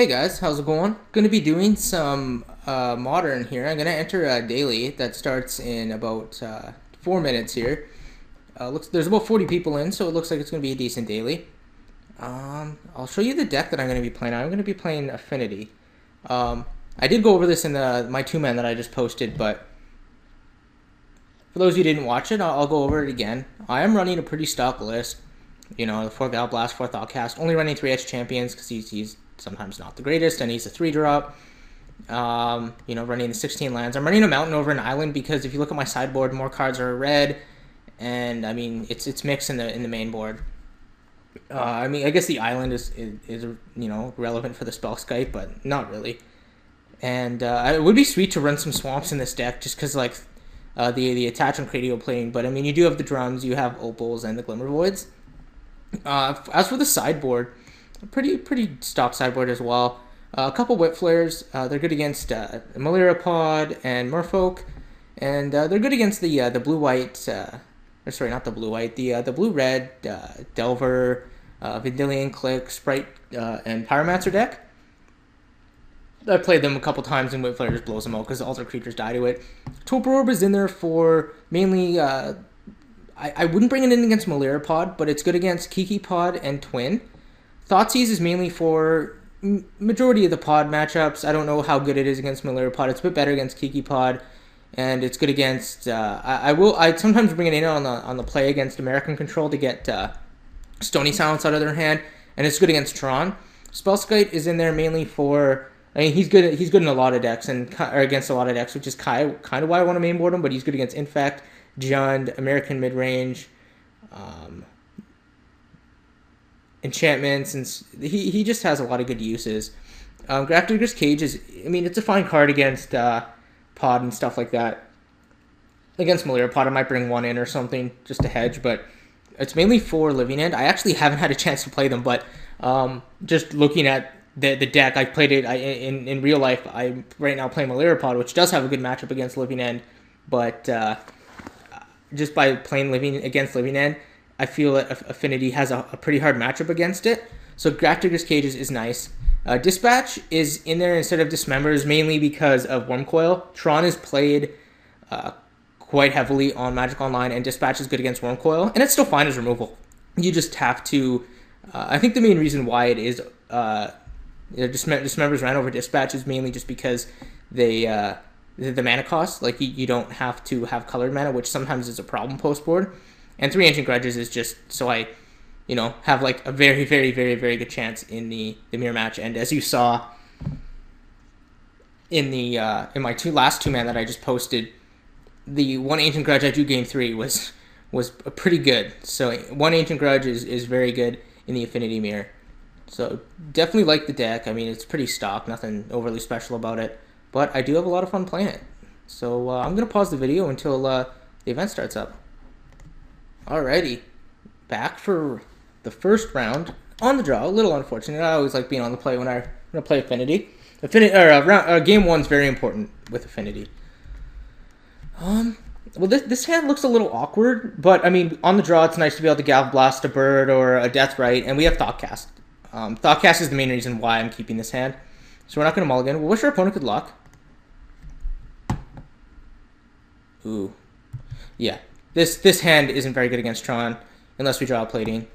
Hey guys, how's it going? Going to be doing some modern here. I'm going to enter a daily that starts in about 4 minutes here. Looks there's about 40 people in, so it looks like it's going to be a decent daily. I'll show you the deck that I'm going to be playing. I'm going to be playing Affinity. I did go over this in my two-man that I just posted, but for those who didn't watch it, I'll go over it again. I am running a pretty stock list. You know, the 4 Gal Blast, 4 Thoughtcast, only running 3 Edge Champions because he's sometimes not the greatest, and he's a 3-drop. Running the 16 lands. I'm running a mountain over an island because if you look at my sideboard, more cards are red, and I mean it's mixed in the main board. I guess the island is relevant for the spell Skype, but not really. And it would be sweet to run some swamps in this deck just because the attachment Cradio playing. But I mean you do have the drums, you have opals, and the glimmer voids. As for the sideboard, pretty stock sideboard as well. A couple whip flares. They're good against Malaria Pod and Merfolk, and they're good against the blue white. Sorry, not the blue white. The blue red Delver, Vendilion Click, Sprite, and Pyromancer deck. I played them a couple times and whip flare just blows them out because all their creatures die to it. Torpor Orb is in there for mainly. I wouldn't bring it in against Malaria Pod, but it's good against Kiki Pod and Twin. Thoughtseize is mainly for majority of the pod matchups. I don't know how good it is against Malaria Pod. It's a bit better against Kiki Pod, and it's good against. I sometimes bring it in on the play against American Control to get Stony Silence out of their hand, and it's good against Tron. Spellskite is in there mainly for. I mean, he's good in a lot of decks or against a lot of decks, which is kind of why I want to mainboard him. But he's good against Infect, Jund, American Midrange, enchantments, and he just has a lot of good uses. Grafdigger's Cage is, I mean, it's a fine card against Pod and stuff like that. Against Malaria Pod, I might bring one in or something just to hedge, but it's mainly for Living End. I actually haven't had a chance to play them, but just looking at the deck, I played it in real life. I'm right now playing Malaria Pod, which does have a good matchup against Living End, but just by playing against Living End, I feel that Affinity has a pretty hard matchup against it. So Grafdigger's Cage is nice. Dispatch is in there instead of Dismembers mainly because of Wormcoil. Tron is played quite heavily on Magic Online, and Dispatch is good against Wormcoil, and it's still fine as removal. You just have to. I think the main reason why it is Dismembers ran over Dispatch is mainly just because the mana cost. Like you don't have to have colored mana, which sometimes is a problem post board. And 3 Ancient Grudges is just so I, have like a very, very, very, very good chance in the mirror match. And as you saw in my last two man that I just posted, the 1 Ancient Grudge I drew game 3 was pretty good. So 1 Ancient Grudge is very good in the Affinity mirror. So definitely like the deck. I mean, it's pretty stock, nothing overly special about it, but I do have a lot of fun playing it. So I'm gonna pause the video until the event starts up. Alrighty, back for the first round on the draw. A little unfortunate. I always like being on the play when I play Affinity. Game 1's very important with Affinity. Well, this hand looks a little awkward, but I mean, on the draw, it's nice to be able to Gal Blast a bird or a Deathrite, and we have Thoughtcast. Thoughtcast is the main reason why I'm keeping this hand. So we're not going to mulligan. We'll wish our opponent good luck. Ooh, yeah. This hand isn't very good against Tron, unless we draw a Plating.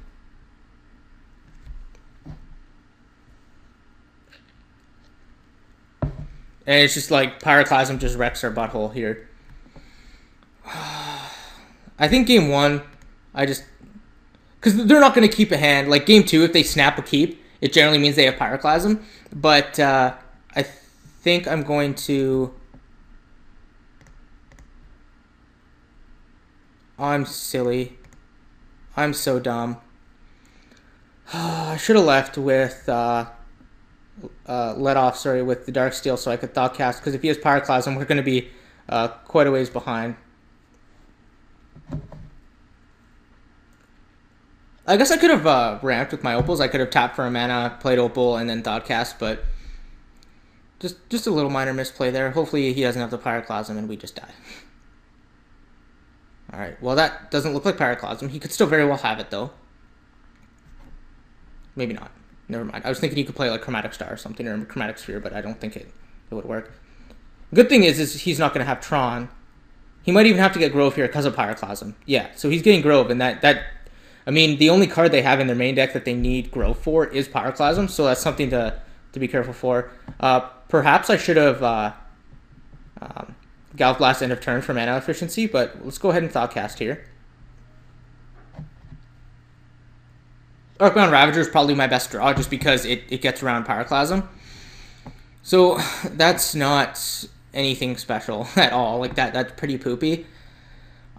And it's just like Pyroclasm just wrecks our butthole here. I think game 1, because they're not going to keep a hand. Like game 2, if they snap a keep, it generally means they have Pyroclasm. But I think I'm going to... I'm silly. I'm so dumb. I should have left with with the Darksteel so I could Thoughtcast, because if he has Pyroclasm, we're going to be quite a ways behind. I guess I could have ramped with my Opals. I could have tapped for a mana, played Opal, and then Thoughtcast, but just a little minor misplay there. Hopefully he doesn't have the Pyroclasm and we just die. Alright, well that doesn't look like Pyroclasm. He could still very well have it though. Maybe not. Never mind. I was thinking you could play like Chromatic Star or something, or Chromatic Sphere, but I don't think it would work. Good thing is he's not going to have Tron. He might even have to get Grove here because of Pyroclasm. Yeah, so he's getting Grove, and I mean, the only card they have in their main deck that they need Grove for is Pyroclasm, so that's something to be careful for. Perhaps I should have Galv Blast end of turn for mana efficiency, but let's go ahead and Thoughtcast here. Arcbound Ravager is probably my best draw just because it gets around Pyroclasm. So that's not anything special at all. Like that's pretty poopy.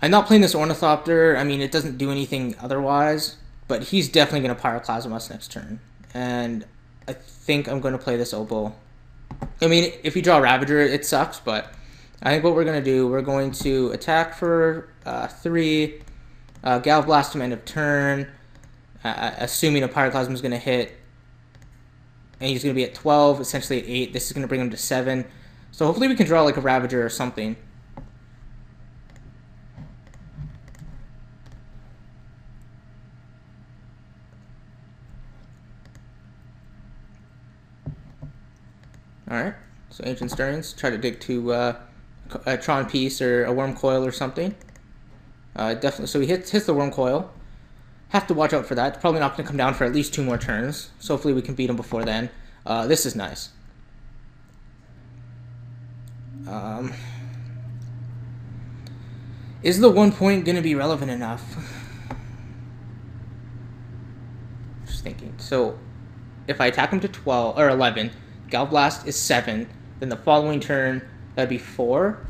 I'm not playing this Ornithopter. I mean, it doesn't do anything otherwise, but he's definitely going to Pyroclasm us next turn. And I think I'm going to play this Opal. I mean, if you draw Ravager, it sucks, but I think what we're going to do, we're going to attack for 3, Galv Blast him end of turn, assuming a Pyroclasm is going to hit, and he's going to be at 12, essentially at 8. This is going to bring him to 7. So hopefully we can draw like a Ravager or something. Alright, so Ancient Stirrings, try to dig to a Tron Piece or a Worm Coil or something. Definitely, so he hits the Worm Coil. Have to watch out for that. It's probably not going to come down for at least 2 more turns, so hopefully we can beat him before then. This is nice. Is the 1 point going to be relevant enough? Just thinking. So, if I attack him to 12 or 11, Galv Blast is 7. Then the following turn, that'd be 4.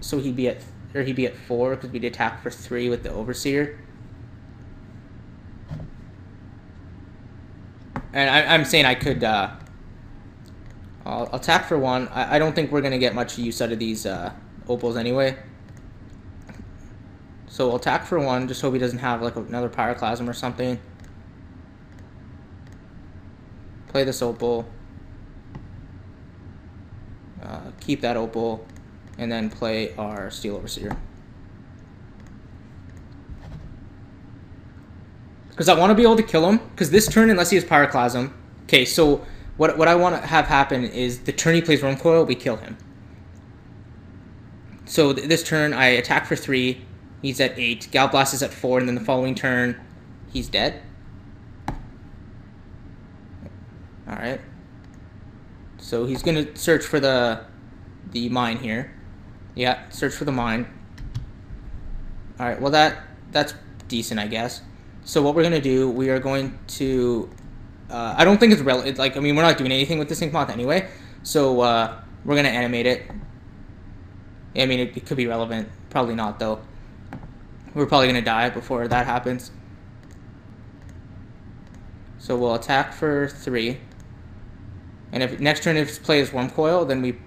So he'd be at 4 because we'd attack for 3 with the Overseer. And I'm saying I could. I'll attack for 1. I don't think we're gonna get much use out of these Opals anyway. So we'll attack for 1. Just hope he doesn't have like another Pyroclasm or something. Play this Opal. Keep that Opal, and then play our Steel Overseer. Because I want to be able to kill him. Because this turn, unless he has Pyroclasm... Okay, so what I want to have happen is the turn he plays Worm Coil, we kill him. So this turn, I attack for 3. He's at 8. Galv Blast is at 4. And then the following turn, he's dead. Alright. So he's going to search for the mine here. Yeah, search for the mine. Alright, well that's decent, I guess. So what we're going to do, we are going to... I don't think it's relevant. Like, I mean, we're not doing anything with this Ink Moth anyway. So we're going to animate it. I mean, it could be relevant. Probably not, though. We're probably going to die before that happens. So we'll attack for 3. And if next turn if play is Worm Coil, then we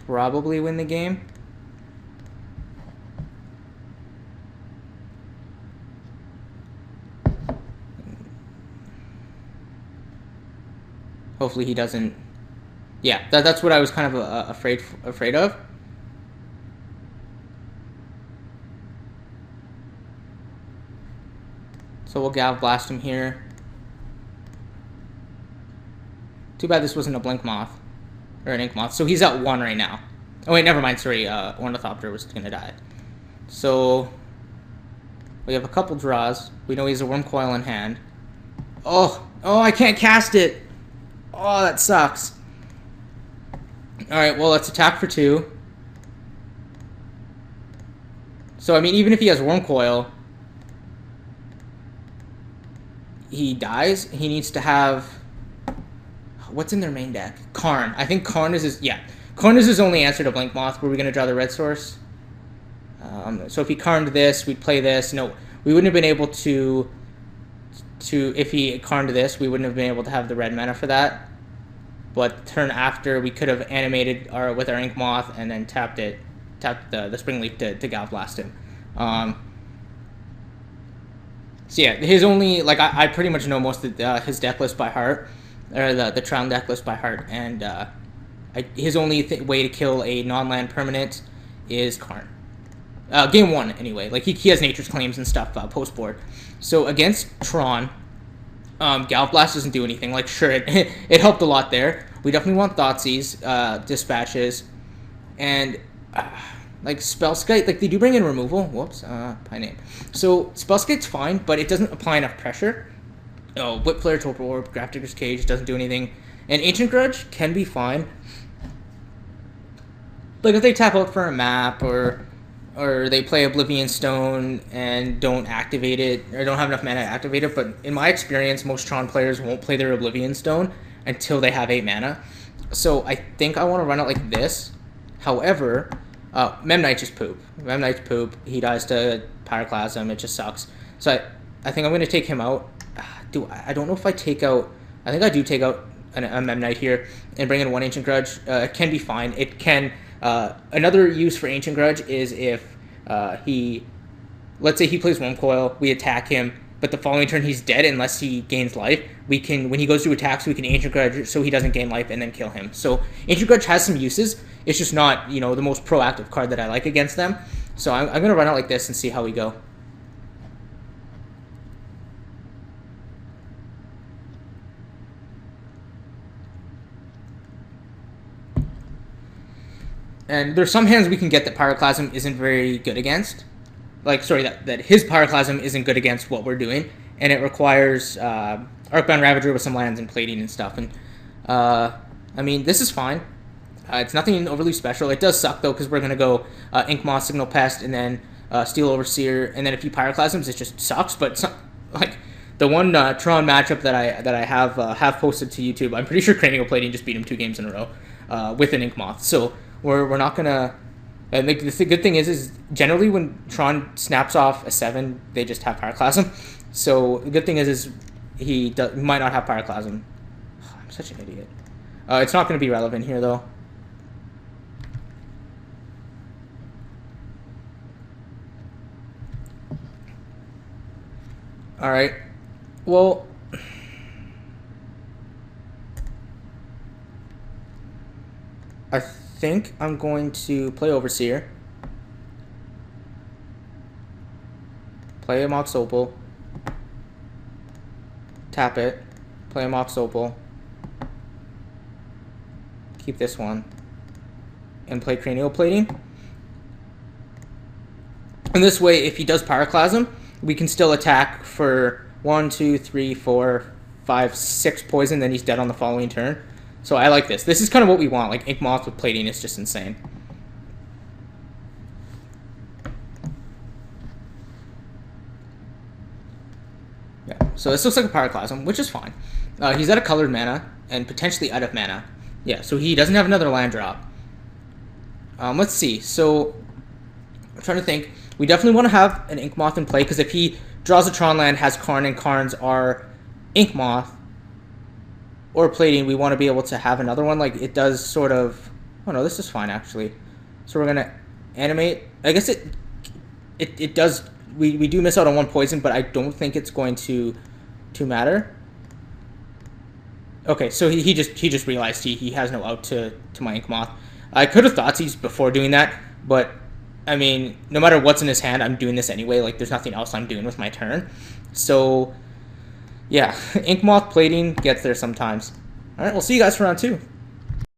probably win the game. Hopefully he doesn't. Yeah, that's what I was kind of afraid of. So we'll Galv Blast him here. Too bad this wasn't a Blink Moth. Or an Ink Moth. So he's at 1 right now. Oh wait, never mind, sorry. Ornithopter was going to die. So we have a couple draws. We know he has a Worm Coil in hand. Oh, I can't cast it. Oh, that sucks. Alright, well, let's attack for 2. So, I mean, even if he has Worm Coil, he dies. He needs to have... What's in their main deck? Karn. I think Karn is his... Yeah. Karn is his only answer to Blink Moth. Were we going to draw the red source? So if he Karned this, we'd play this. No, we wouldn't have been able to... If he Karned this, we wouldn't have been able to have the red mana for that. But turn after, we could have animated with our Ink Moth and then tapped the Spring Leaf to Galv Blast him. So yeah, his only, like, I pretty much know most of his deck list by heart, or the Tron deck list by heart, and his only way to kill a non-land permanent is Karn. Game 1, anyway. Like, he has Nature's Claims and stuff post-board. So against Tron, Galv Blast doesn't do anything. Like, sure, it helped a lot there. We definitely want Thoughtseize, Dispatches, and like Spellskite. Like, they do bring in removal. Whoops, my name. So Spellskite's fine, but it doesn't apply enough pressure. Oh, Whip Flare, Torpor Orb, Grafdigger's Cage doesn't do anything, and Ancient Grudge can be fine. Like if they tap out for a map or they play Oblivion Stone and don't activate it, or don't have enough mana to activate it. But in my experience, most Tron players won't play their Oblivion Stone until they have 8 mana. So I think I want to run it like this. However, Memnite just poop. Memnite's poop. He dies to Pyroclasm. It just sucks. So I think I'm going to take him out. I don't know if I take out... I think I do take out a Memnite here and bring in 1 Ancient Grudge. It can be fine. It can... another use for Ancient Grudge is if let's say he plays Wurmcoil, we attack him, but the following turn he's dead unless he gains life. We can, when he goes to attacks, we can Ancient Grudge so he doesn't gain life and then kill him. So Ancient Grudge has some uses. It's just not, the most proactive card that I like against them. So I'm going to run it like this and see how we go. And there's some hands we can get that Pyroclasm isn't very good against. Like, sorry, that his Pyroclasm isn't good against what we're doing. And it requires Arcbound Ravager with some lands and plating and stuff. And, I mean, this is fine. It's nothing overly special. It does suck, though, because we're going to go Inkmoth, Signal Pest, and then Steel Overseer, and then a few Pyroclasms. It just sucks. But, like, the one Tron matchup that I have posted to YouTube, I'm pretty sure Cranial Plating just beat him 2 games in a row with an Inkmoth. So... We're not gonna. And the good thing is generally when Tron snaps off a 7, they just have Pyroclasm. So the good thing is he might not have Pyroclasm. I'm such an idiot. It's not gonna be relevant here though. All right. Well. I think I'm going to play Overseer, play a Mox Opal, tap it, play a Mox Opal, keep this one, and play Cranial Plating. And this way, if he does Pyroclasm, we can still attack for 1, 2, 3, 4, 5, 6 poison, then he's dead on the following turn. So I like this. This is kind of what we want. Like, Inkmoth with plating is just insane. Yeah, so this looks like a Pyroclasm, which is fine. He's out of colored mana, and potentially out of mana. Yeah, so he doesn't have another land drop. Let's see. So, I'm trying to think. We definitely want to have an Inkmoth in play, because if he draws a Tron land, has Karn, and Karns are Inkmoth, or plating, we want to be able to have another one. Like, it does sort of... Oh, no, this is fine, actually. So we're going to animate. I guess it does... We do miss out on 1 poison, but I don't think it's going to matter. Okay, so he just realized he has no out to my Inkmoth. I could have Thoughtseize before doing that, but, I mean, no matter what's in his hand, I'm doing this anyway. Like, there's nothing else I'm doing with my turn. So... yeah, Inkmoth plating gets there sometimes. All right, we'll see you guys for round 2.